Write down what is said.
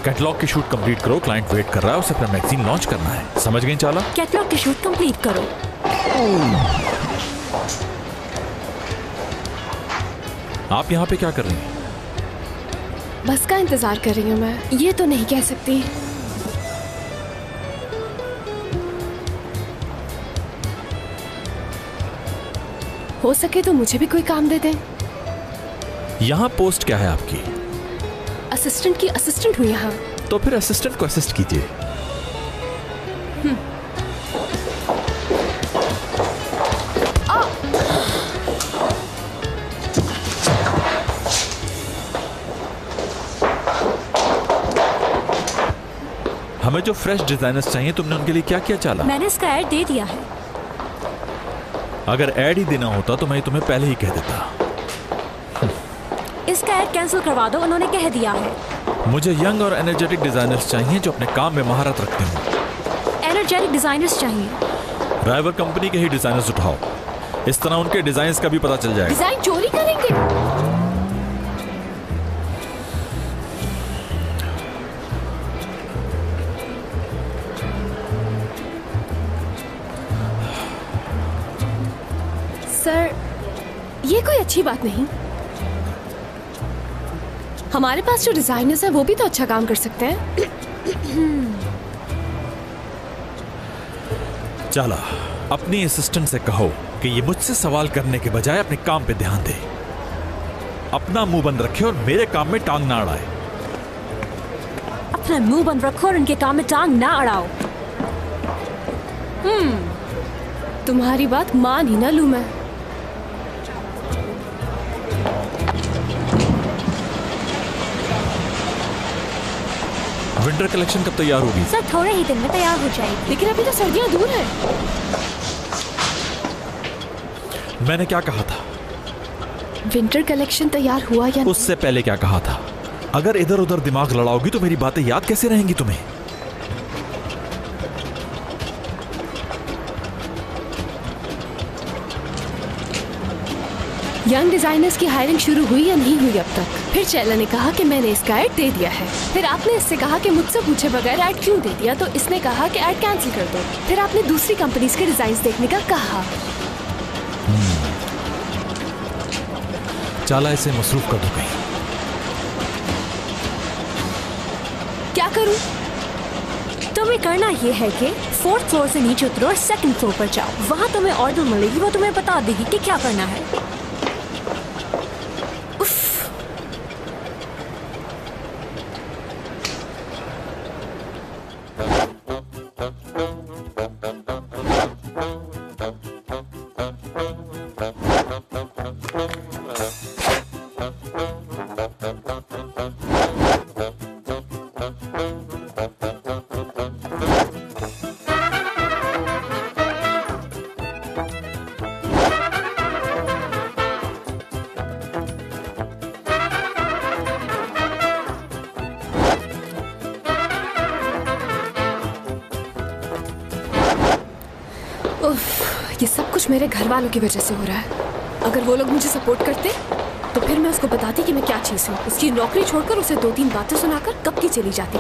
Catalogue की shoot complete करो, client wait कर रहा है, उसे अपना मैगजीन लॉन्च करना है। समझ गई चाला? कैटलॉग की शूट कंप्लीट करो। आप यहाँ पे क्या कर रही हैं? बस का इंतजार कर रही हूँ मैं। ये तो नहीं कह सकती। हो सके तो मुझे भी कोई काम दे दें। यहाँ पोस्ट क्या है आपकी? असिस्टेंट की असिस्टेंट हूँ यहाँ। तो फिर असिस्टेंट को असिस्ट कीजिए। हमें जो फ्रेश डिजाइनर्स चाहिए, तुमने उनके लिए क्या किया चाला? मैंने इसका ऐड दे दिया है। अगर ऐड ही देना होता तो मैं तुम्हें पहले ही कह देता। इसका ऐड कैंसिल करवा दो, उन्होंने कह दिया है। मुझे यंग और एनर्जेटिक डिजाइनर्स चाहिए जो अपने काम में महारत रखते हों। एनर्जेटिक डिजाइनर्स चाहिए। ड्राइवर कंपनी के ही डिजाइनर्स उठाओ, इस तरह उनके डिजाइन्स का भी पता चल जाएगा। डिजाइन चोरी करेंगे? सर, ये कोई अच्छी बात नहीं। हमारे पास जो डिजाइनर्स हैं वो भी तो अच्छा काम कर सकते हैं। चाला, अपनी असिस्टेंट से कहो कि ये मुझसे सवाल करने के बजाय अपने काम पे ध्यान दे, अपना मुंह बंद रखे और मेरे काम में टांग ना अड़ाए। अपना मुंह बंद रखो और उनके काम में टांग ना अड़ाओ। तुम्हारी बात मान ही ना लूं मैं। विंटर कलेक्शन कब तैयार होगी? सर थोड़े ही दिन में तैयार हो जाएगी। लेकिन अभी तो सर्दियां दूर है। मैंने क्या कहा था? विंटर कलेक्शन तैयार हुआ या उससे पहले क्या कहा था? अगर इधर उधर दिमाग लड़ाओगी तो मेरी बातें याद कैसे रहेंगी तुम्हें? यंग डिजाइनर्स की हायरिंग शुरू हुई या नहीं हुई अब तक? फिर चैला ने कहा कि मैंने इसका ऐड दे दिया है। फिर आपने इससे कहा कि मुझसे पूछे बगैर ऐड क्यों दे दिया, तो इसने कहा कि ऐड कैंसिल कर दो। फिर आपने दूसरी कंपनीज के डिजाइन देखने का कहा। चाला, इसे मसरूफ कर दो कहीं। क्या करूं? तुम्हें करना ये है कि 4th फ्लोर से नीचे उतरो और 2nd फ्लोर पर जाओ। वहां तुम्हें ऑर्डर मिलेगी, वो तुम्हें बता देगी कि क्या करना है। ये सब कुछ मेरे घर वालों की वजह से हो रहा है। अगर वो लोग मुझे सपोर्ट करते तो फिर मैं उसको बताती कि मैं क्या चीज़ हूँ। उसकी नौकरी छोड़कर उसे 2-3 बातें सुनाकर कब की चली जाती।